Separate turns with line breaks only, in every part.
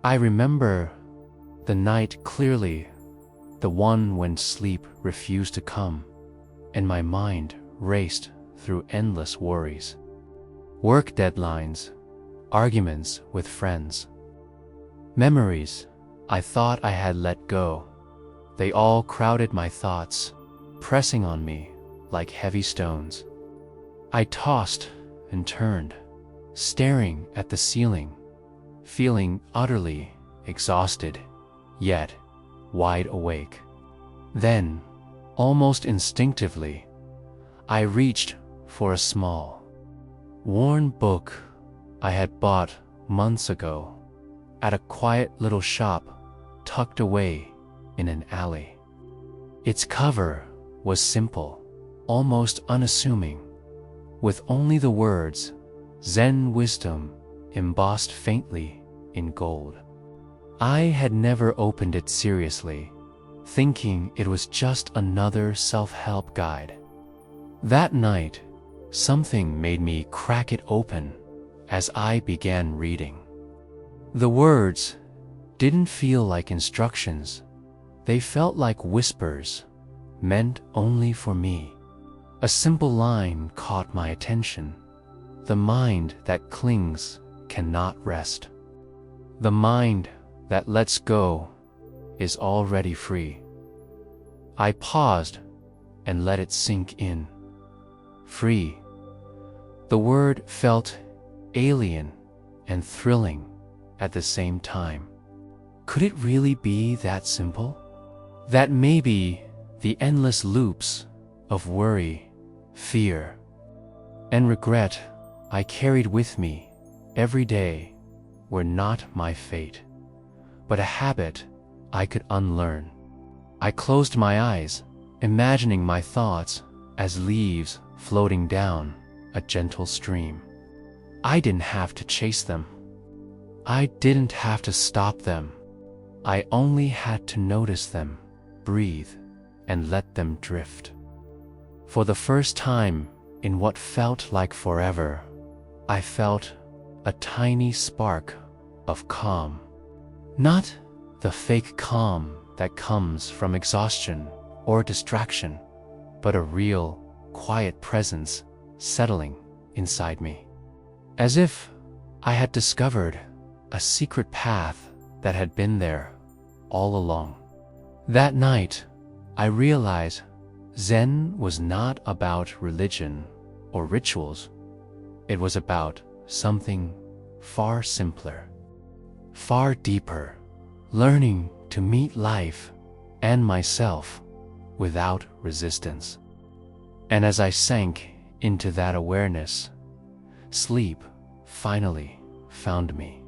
I remember the night clearly, the one when sleep refused to come, and my mind raced through endless worries. Work deadlines, arguments with friends, memories I thought I had let go. They all crowded my thoughts, pressing on me like heavy stones. I tossed and turned, staring at the ceiling, feeling utterly exhausted, yet wide awake. Then, almost instinctively, I reached for a small, worn book I had bought months ago at a quiet little shop tucked away in an alley. Its cover was simple, almost unassuming, with only the words Zen wisdom embossed faintly in gold. I had never opened it seriously, thinking it was just another self-help guide. That night, something made me crack it open as I began reading. The words didn't feel like instructions. They felt like whispers, meant only for me. A simple line caught my attention. The mind that clings cannot rest. The mind that lets go is already free. I paused and let it sink in. Free. The word felt alien and thrilling at the same time. Could it really be that simple? That maybe the endless loops of worry, fear, and regret I carried with me every day were not my fate, but a habit I could unlearn. I closed my eyes, imagining my thoughts as leaves floating down a gentle stream. I didn't have to chase them. I didn't have to stop them. I only had to notice them, breathe, and let them drift. For the first time in what felt like forever, I felt a tiny spark of calm. Not the fake calm that comes from exhaustion or distraction, but a real, quiet presence settling inside me. As if I had discovered a secret path that had been there all along. That night, I realized Zen was not about religion or rituals. It was about something far simpler, far deeper, learning to meet life and myself without resistance. And as I sank into that awareness, sleep finally found me,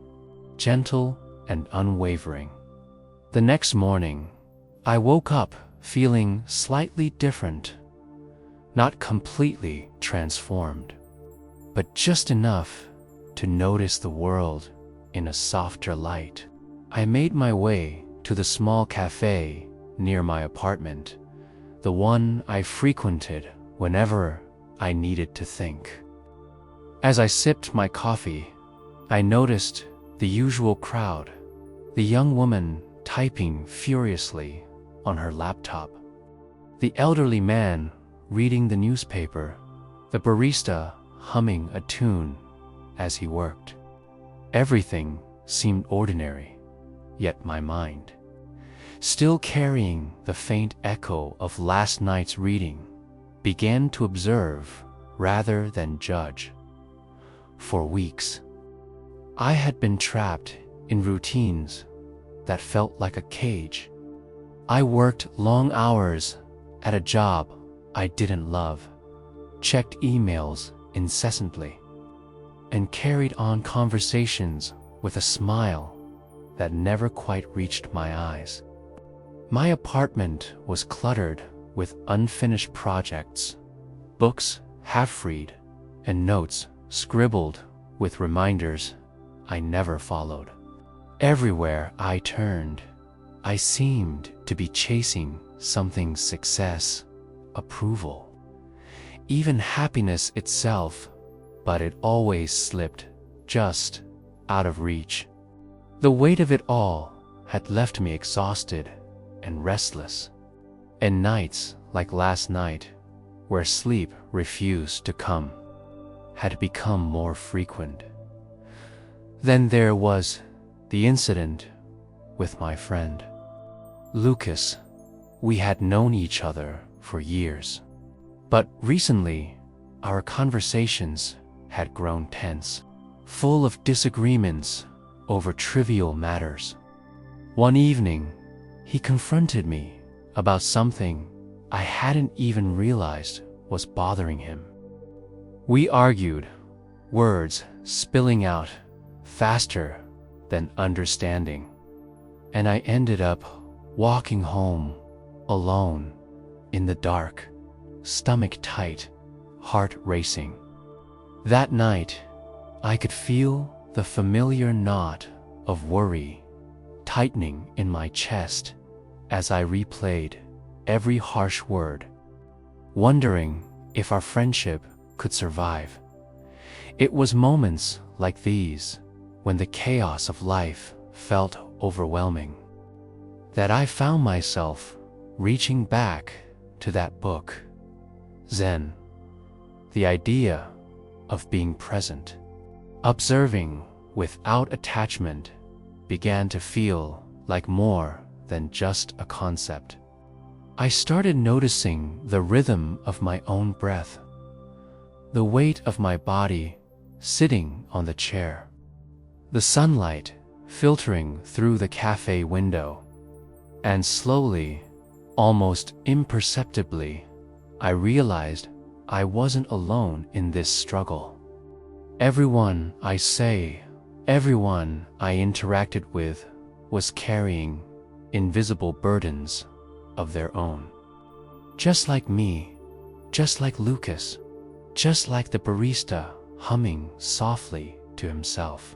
gentle and unwavering. The next morning, I woke up feeling slightly different, not completely transformed, but just enough to notice the world in a softer light. I made my way to the small cafe near my apartment, the one I frequented whenever I needed to think. As I sipped my coffee, I noticed the usual crowd, the young woman typing furiously on her laptop, the elderly man reading the newspaper, the barista humming a tune as he worked. Everything seemed ordinary, yet my mind, still carrying the faint echo of last night's reading, began to observe rather than judge. For weeks, I had been trapped in routines that felt like a cage. I worked long hours at a job I didn't love, checked emails incessantly, and carried on conversations with a smile that never quite reached my eyes. My apartment was cluttered with unfinished projects, books half-read, and notes scribbled with reminders I never followed. Everywhere I turned, I seemed to be chasing something's success, approval, even happiness itself, but it always slipped just out of reach. The weight of it all had left me exhausted and restless, and nights like last night, where sleep refused to come, had become more frequent. Then there was the incident with my friend Lucas. We had known each other for years, but recently our conversations had grown tense, full of disagreements over trivial matters. One evening, he confronted me about something I hadn't even realized was bothering him. We argued, words spilling out faster than understanding, and I ended up walking home alone in the dark, stomach tight, heart racing. That night, I could feel the familiar knot of worry tightening in my chest as I replayed every harsh word, wondering if our friendship could survive. It was moments like these, when the chaos of life felt overwhelming, that I found myself reaching back to that book, Zen, the idea of being present. Observing without attachment began to feel like more than just a concept. I started noticing the rhythm of my own breath, the weight of my body sitting on the chair, the sunlight filtering through the cafe window, and slowly, almost imperceptibly, I realized I wasn't alone in this struggle. Everyone I interacted with was carrying invisible burdens of their own. Just like me, just like Lucas, just like the barista humming softly to himself.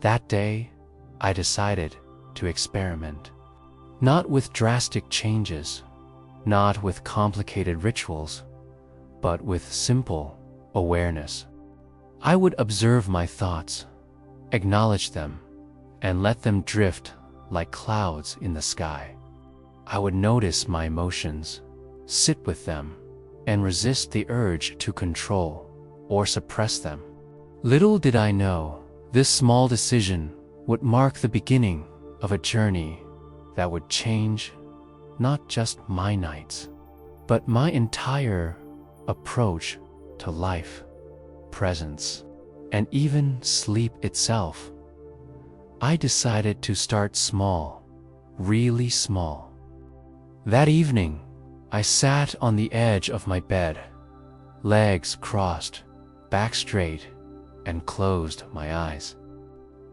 That day, I decided to experiment. Not with drastic changes, not with complicated rituals, but with simple awareness. I would observe my thoughts, acknowledge them, and let them drift like clouds in the sky. I would notice my emotions, sit with them, and resist the urge to control or suppress them. Little did I know, this small decision would mark the beginning of a journey that would change not just my nights, but my entire approach to life, presence, and even sleep itself. I decided to start small, really small. That evening, I sat on the edge of my bed, legs crossed, back straight, and closed my eyes.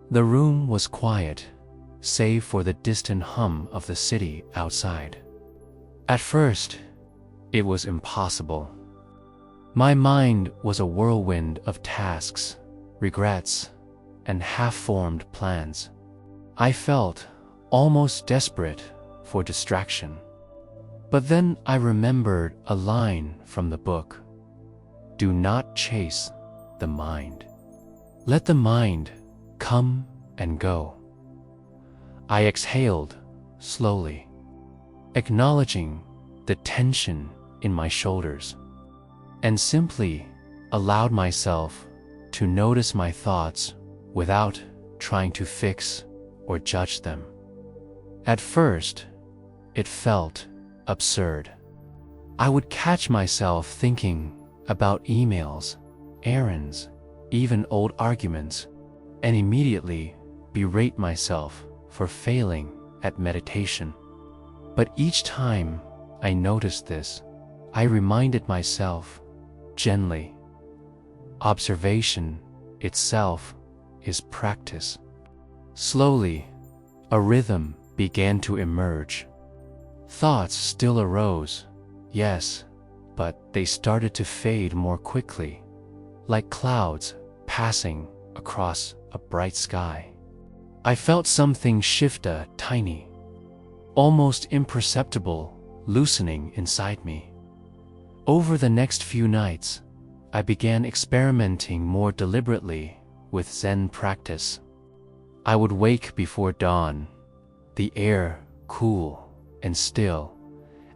The room was quiet, save for the distant hum of the city outside. At first, it was impossible. My mind was a whirlwind of tasks, regrets, and half-formed plans. I felt almost desperate for distraction. But then I remembered a line from the book: "Do not chase the mind. Let the mind come and go." I exhaled slowly, acknowledging the tension in my shoulders, and simply allowed myself to notice my thoughts without trying to fix or judge them. At first, it felt absurd. I would catch myself thinking about emails, errands, even old arguments, and immediately berate myself for failing at meditation. But each time I noticed this, I reminded myself gently, observation itself is practice. Slowly, a rhythm began to emerge. Thoughts still arose, yes, but they started to fade more quickly, like clouds passing across a bright sky. I felt something shift, a tiny, almost imperceptible loosening inside me. Over the next few nights, I began experimenting more deliberately with Zen practice. I would wake before dawn, the air cool and still,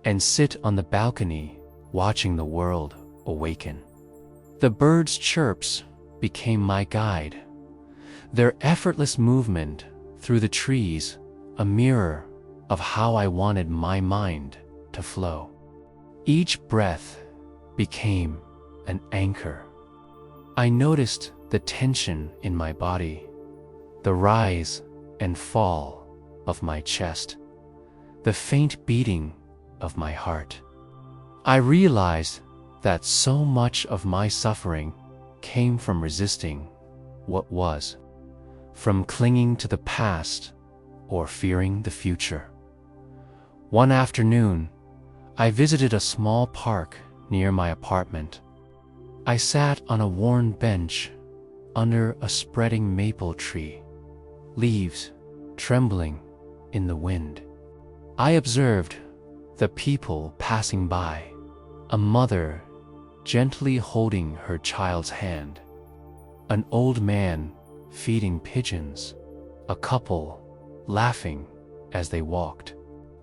and sit on the balcony watching the world awaken. The birds' chirps became my guide, their effortless movement through the trees a mirror of how I wanted my mind to flow. Each breath became an anchor. I noticed the tension in my body, the rise and fall of my chest, the faint beating of my heart. I realized that so much of my suffering came from resisting what was, from clinging to the past or fearing the future. One afternoon, I visited a small park near my apartment. I sat on a worn bench under a spreading maple tree, leaves trembling in the wind. I observed the people passing by, a mother gently holding her child's hand, an old man feeding pigeons, a couple laughing as they walked.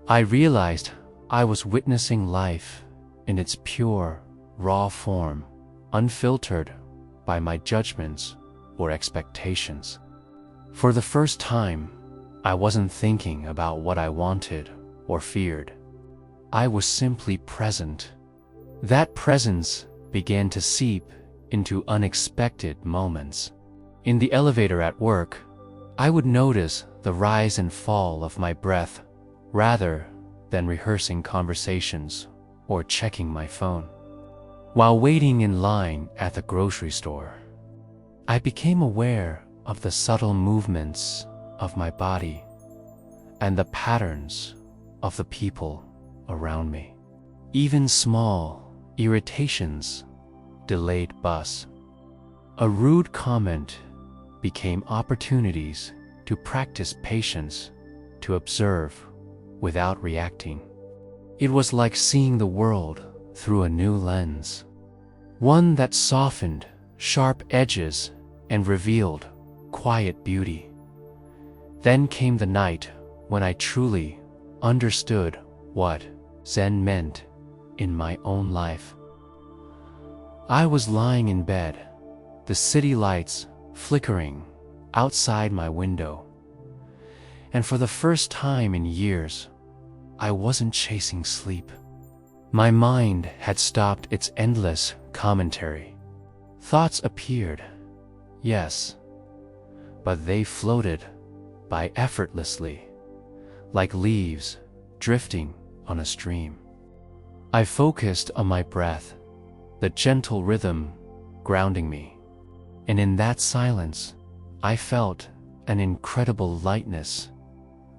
I realized I was witnessing life in its pure, raw form, unfiltered by my judgments or expectations. For the first time, I wasn't thinking about what I wanted or feared. I was simply present. That presence began to seep into unexpected moments. In the elevator at work, I would notice the rise and fall of my breath rather than rehearsing conversations or checking my phone. While waiting in line at the grocery store, I became aware of the subtle movements of my body and the patterns of the people around me. Even small irritations, delayed bus, a rude comment became opportunities to practice patience, to observe without reacting. It was like seeing the world through a new lens, one that softened sharp edges and revealed quiet beauty. Then came the night when I truly understood what Zen meant in my own life. I was lying in bed, the city lights flickering outside my window, and for the first time in years, I wasn't chasing sleep. My mind had stopped its endless commentary. Thoughts appeared, yes, but they floated by effortlessly, like leaves drifting on a stream. I focused on my breath, the gentle rhythm grounding me, and in that silence, I felt an incredible lightness,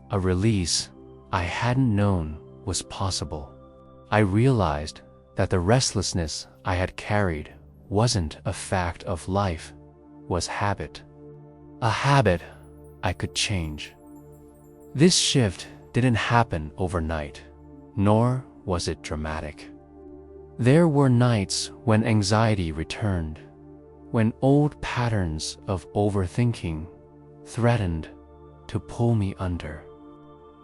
a release I hadn't known was possible. I realized that the restlessness I had carried wasn't a fact of life, was habit. A habit I could change. This shift didn't happen overnight, nor was it dramatic. There were nights when anxiety returned, when old patterns of overthinking threatened to pull me under.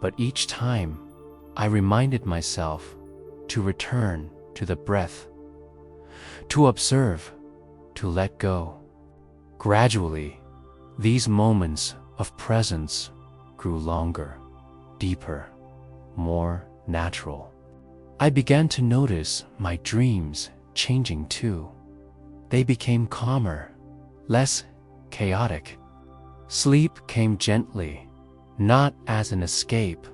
But each time, I reminded myself to return to the breath, to observe, to let go. Gradually, these moments of presence grew longer, deeper, more natural. I began to notice my dreams changing too. They became calmer, less chaotic. Sleep came gently, not as an escape,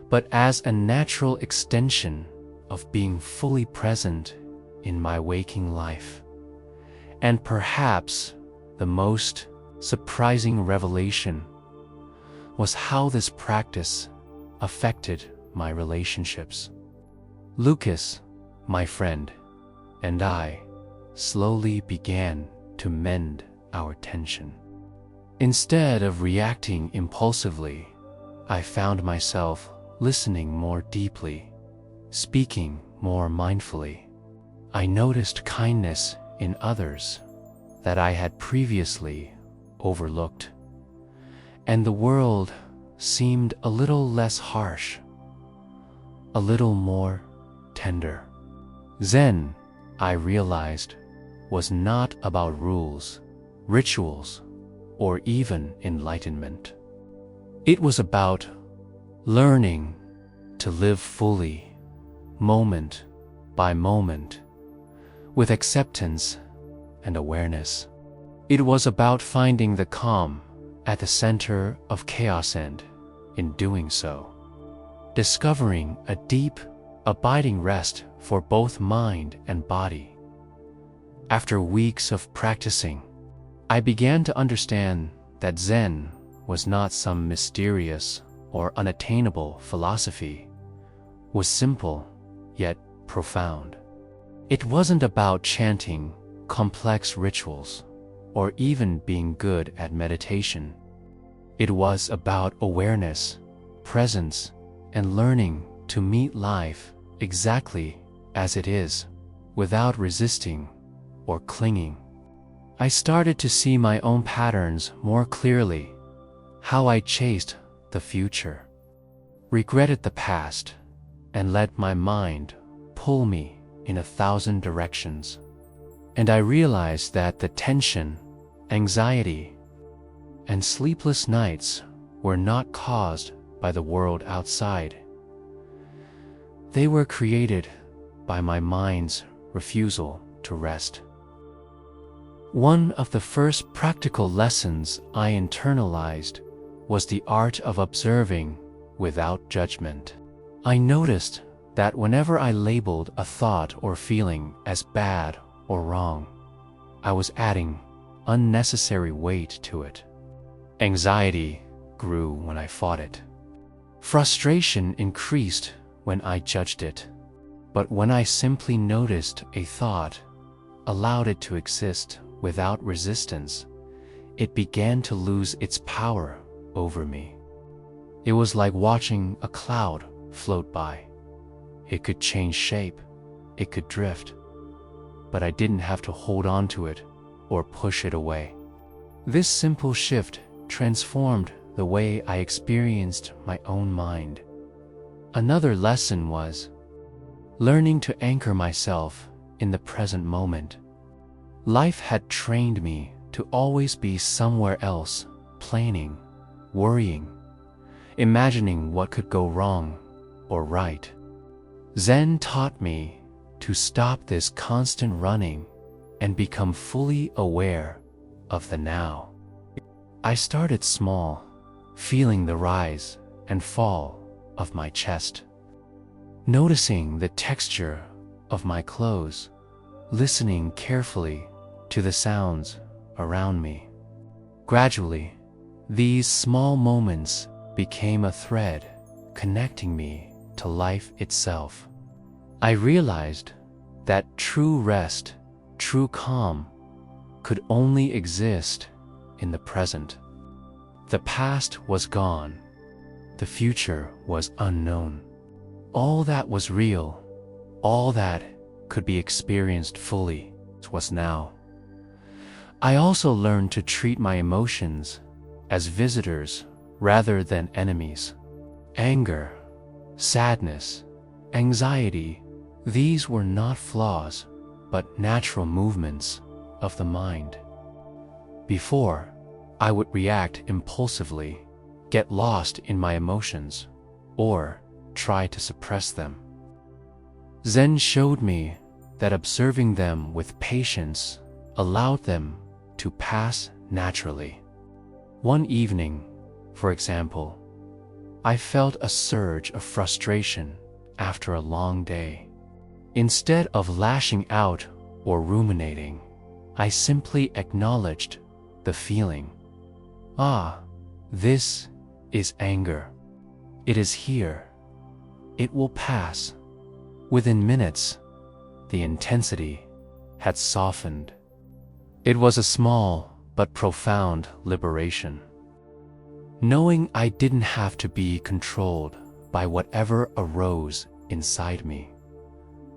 but as a natural extension of being fully present in my waking life. And perhaps the most surprising revelation was how this practice affected my relationships. Lucas, my friend, and I slowly began to mend our tension. Instead of reacting impulsively, I found myself listening more deeply, speaking more mindfully. I noticed kindness in others that I had previously overlooked, and the world seemed a little less harsh, a little more tender. Zen, I realized, was not about rules, rituals, or even enlightenment. It was about learning to live fully, moment by moment, with acceptance and awareness. It was about finding the calm at the center of chaos and, in doing so, discovering a deep, abiding rest for both mind and body. After weeks of practicing, I began to understand that Zen was not some mysterious or unattainable philosophy, was simple yet profound. It wasn't about chanting complex rituals or even being good at meditation. It was about awareness, presence, and learning to meet life exactly as it is, without resisting or clinging. I started to see my own patterns more clearly, how I chased the future, regretted the past, and let my mind pull me in 1,000 directions. And I realized that the tension, anxiety, and sleepless nights were not caused by the world outside. They were created by my mind's refusal to rest. One of the first practical lessons I internalized was the art of observing without judgment. I noticed that whenever I labeled a thought or feeling as bad or wrong, I was adding unnecessary weight to it. Anxiety grew when I fought it. Frustration increased when I judged it. But when I simply noticed a thought, allowed it to exist without resistance, it began to lose its power over me. It was like watching a cloud float by. It could change shape, it could drift, but I didn't have to hold on to it or push it away. This simple shift transformed the way I experienced my own mind. Another lesson was learning to anchor myself in the present moment. Life had trained me to always be somewhere else, planning, worrying, imagining what could go wrong or right. Zen taught me to stop this constant running and become fully aware of the now. I started small, feeling the rise and fall of my chest, noticing the texture of my clothes, listening carefully to the sounds around me. Gradually, these small moments became a thread connecting me to life itself. I realized that true rest, true calm, could only exist in the present. The past was gone. The future was unknown. All that was real, all that could be experienced fully, was now. I also learned to treat my emotions as visitors rather than enemies. Anger, sadness, anxiety, these were not flaws, but natural movements of the mind. Before, I would react impulsively, get lost in my emotions, or try to suppress them. Zen showed me that observing them with patience allowed them to pass naturally. One evening, for example, I felt a surge of frustration after a long day. Instead of lashing out or ruminating, I simply acknowledged the feeling. This is anger. It is here. It will pass. Within minutes, the intensity had softened. It was a small but profound liberation. Knowing I didn't have to be controlled by whatever arose inside me,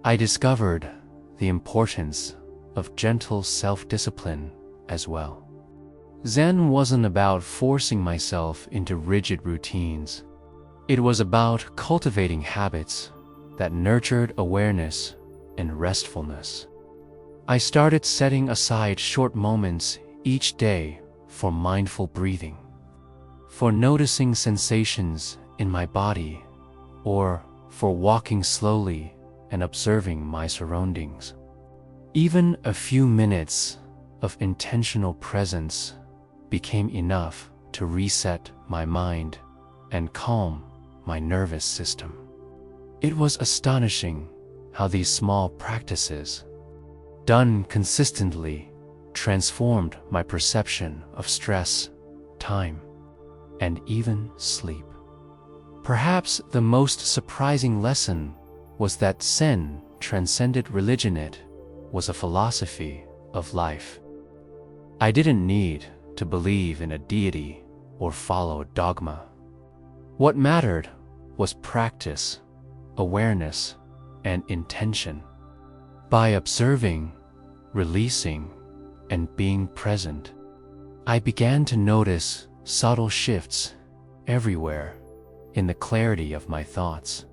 I discovered the importance of gentle self-discipline as well. Zen wasn't about forcing myself into rigid routines. It was about cultivating habits that nurtured awareness and restfulness. I started setting aside short moments each day for mindful breathing, for noticing sensations in my body, or for walking slowly and observing my surroundings. Even a few minutes of intentional presence became enough to reset my mind and calm my nervous system. It was astonishing how these small practices, done consistently, transformed my perception of stress, time, and even sleep. Perhaps the most surprising lesson was that Zen transcended religion. It was a philosophy of life. I didn't need to believe in a deity or follow dogma. What mattered was practice, awareness, and intention. By observing, releasing, and being present, I began to notice subtle shifts everywhere, in the clarity of my thoughts,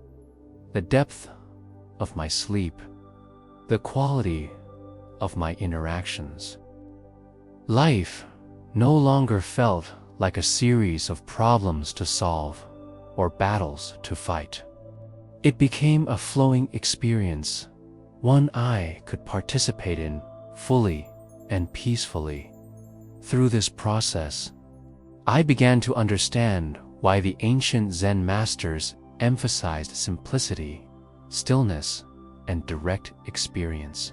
the depth of my sleep, the quality of my interactions. Life no longer felt like a series of problems to solve or battles to fight. It became a flowing experience, one I could participate in fully and peacefully. Through this process, I began to understand why the ancient Zen masters emphasized simplicity, stillness, and direct experience.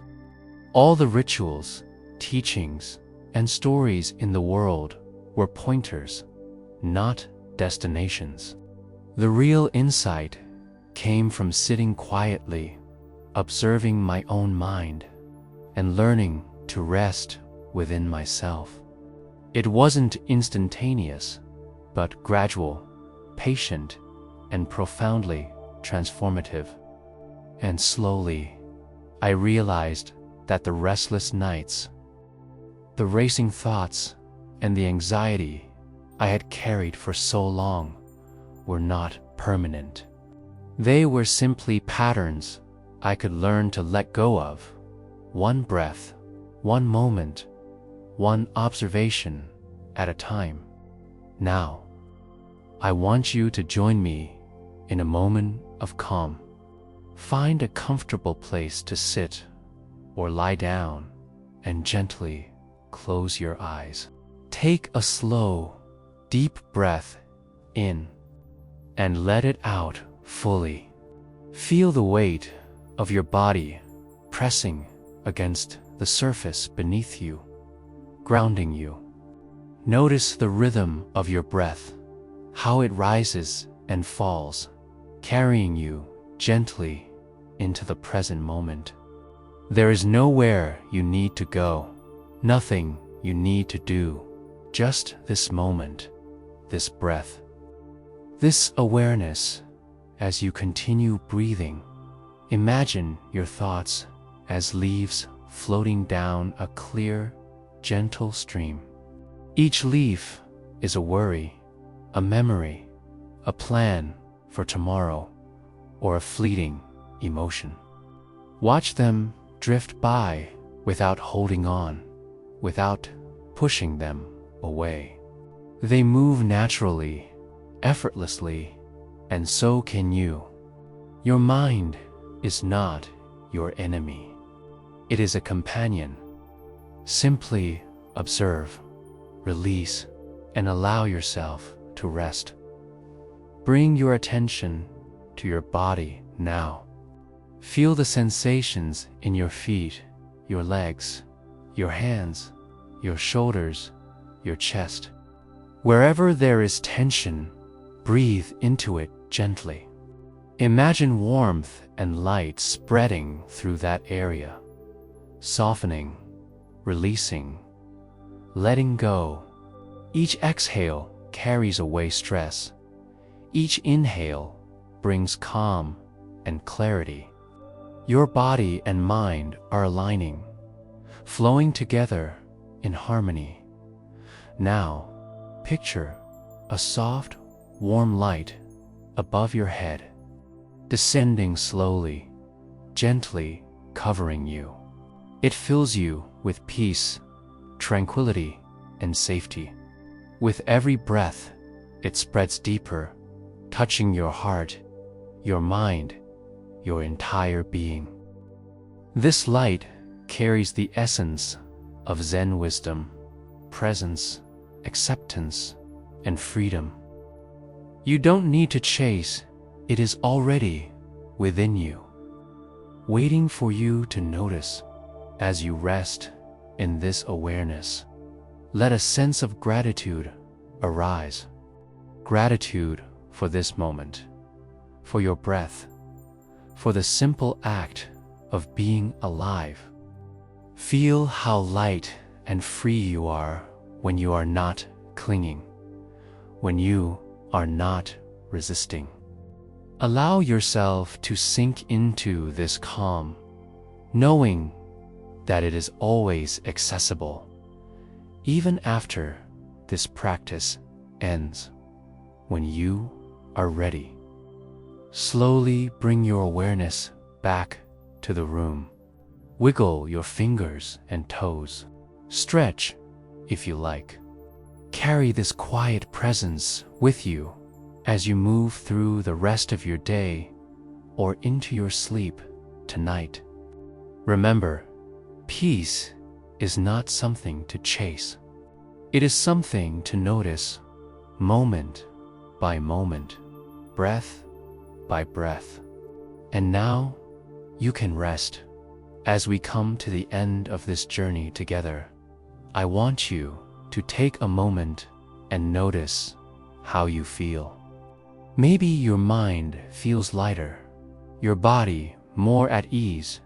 All the rituals, teachings, and stories in the world were pointers, not destinations. The real insight came from sitting quietly, observing my own mind, and learning to rest within myself. It wasn't instantaneous, but gradual, patient, and profoundly transformative. And slowly, I realized that the restless nights, the racing thoughts, and the anxiety I had carried for so long were not permanent. They were simply patterns I could learn to let go of, one breath, one moment, one observation at a time. Now, I want you to join me in a moment of calm. Find a comfortable place to sit or lie down and gently close your eyes. Take a slow, deep breath in and let it out fully. Feel the weight of your body pressing against the surface beneath you, grounding you. Notice the rhythm of your breath, how it rises and falls, carrying you gently into the present moment. There is nowhere you need to go, nothing you need to do, just this moment, this breath, this awareness. As you continue breathing, imagine your thoughts as leaves floating down a clear, gentle stream. Each leaf is a worry, a memory, a plan for tomorrow, or a fleeting emotion. Watch them drift by without holding on, without pushing them away. They move naturally, effortlessly, and so can you. Your mind is not your enemy. It is a companion. Simply observe, release, and allow yourself to rest. Bring your attention to your body now. Feel the sensations in your feet, your legs, your hands, your shoulders, your chest. Wherever there is tension, breathe into it gently. Imagine warmth and light spreading through that area, softening, releasing, letting go. Each exhale carries away stress. Each inhale brings calm and clarity. Your body and mind are aligning, flowing together in harmony. Now, picture a soft, warm light above your head, descending slowly, gently covering you. It fills you with peace, tranquility, and safety. With every breath, it spreads deeper, touching your heart, your mind, your entire being. This light carries the essence of Zen wisdom, presence, acceptance, and freedom. You don't need to chase, it is already within you, waiting for you to notice. As you rest in this awareness, let a sense of gratitude arise. Gratitude for this moment, for your breath, for the simple act of being alive. Feel how light and free you are when you are not clinging, when you are not resisting. Allow yourself to sink into this calm, knowing that it is always accessible, even after this practice ends. When you are ready, slowly bring your awareness back to the room. Wiggle your fingers and toes. Stretch if you like. Carry this quiet presence with you as you move through the rest of your day or into your sleep tonight. Remember, peace is not something to chase. It is something to notice, moment by moment, breath by breath. And now you can rest. As we come to the end of this journey together, I want you to take a moment and notice how you feel. Maybe your mind feels lighter, your body more at ease,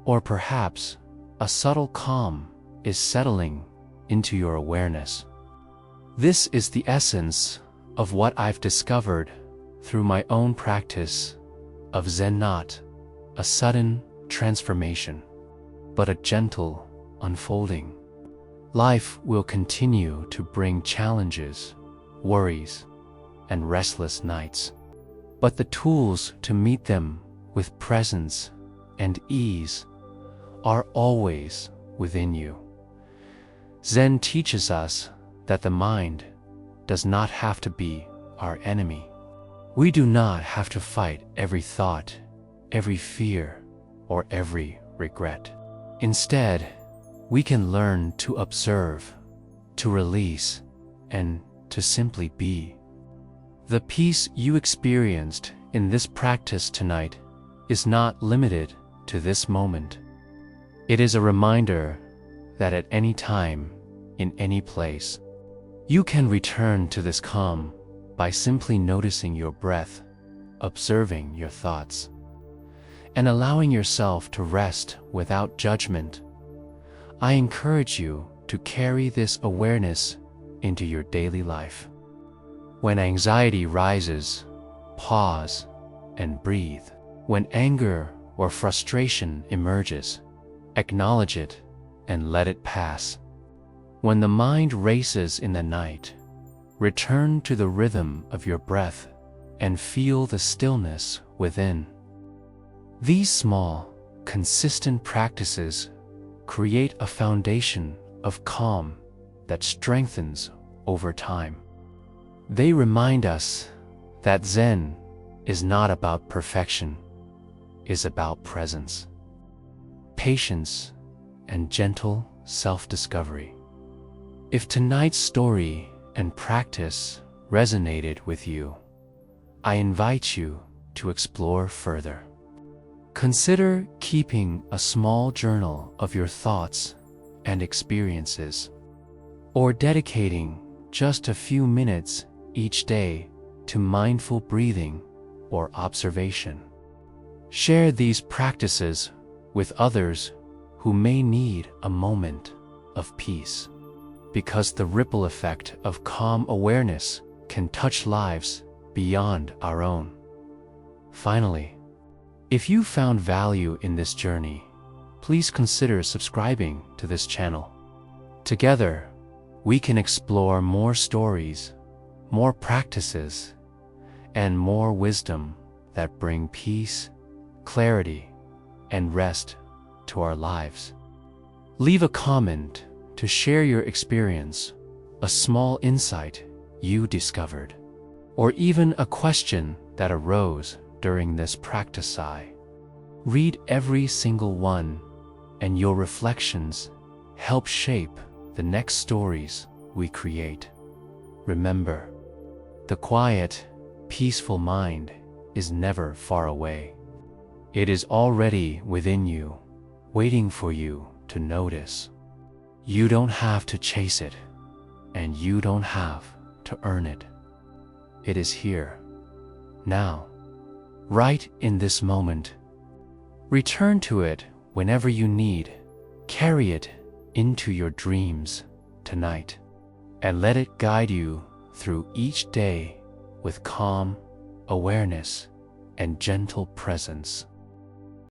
or perhaps a subtle calm is settling into your awareness. This is the essence of what I've discovered through my own practice of Zen, not a sudden transformation, but a gentle unfolding. Life will continue to bring challenges, worries, and restless nights, but the tools to meet them with presence and ease are always within you. Zen teaches us that the mind does not have to be our enemy. We do not have to fight every thought, every fear, or every regret. Instead, we can learn to observe, to release, and to simply be. The peace you experienced in this practice tonight is not limited to this moment. It is a reminder that at any time, in any place, you can return to this calm by simply noticing your breath, observing your thoughts, and allowing yourself to rest without judgment. I encourage you to carry this awareness into your daily life. When anxiety rises, pause and breathe. When anger or frustration emerges, acknowledge it and let it pass. When the mind races in the night, return to the rhythm of your breath and feel the stillness within. These small, consistent practices create a foundation of calm that strengthens over time. They remind us that Zen is not about perfection, it's about presence, patience, and gentle self-discovery. If tonight's story and practice resonated with you, I invite you to explore further. Consider keeping a small journal of your thoughts and experiences, or dedicating just a few minutes each day to mindful breathing or observation. Share these practices with others who may need a moment of peace, because the ripple effect of calm awareness can touch lives beyond our own. Finally, if you found value in this journey, please consider subscribing to this channel. Together, we can explore more stories, more practices, and more wisdom that bring peace, clarity, and rest to our lives. Leave a comment to share your experience, a small insight you discovered, or even a question that arose during this practice. Read every single one, and your reflections help shape the next stories we create. Remember, the quiet, peaceful mind is never far away. It is already within you, waiting for you to notice. You don't have to chase it, and you don't have to earn it. It is here, now, right in this moment. Return to it whenever you need. Carry it into your dreams tonight, and let it guide you through each day with calm, awareness, and gentle presence.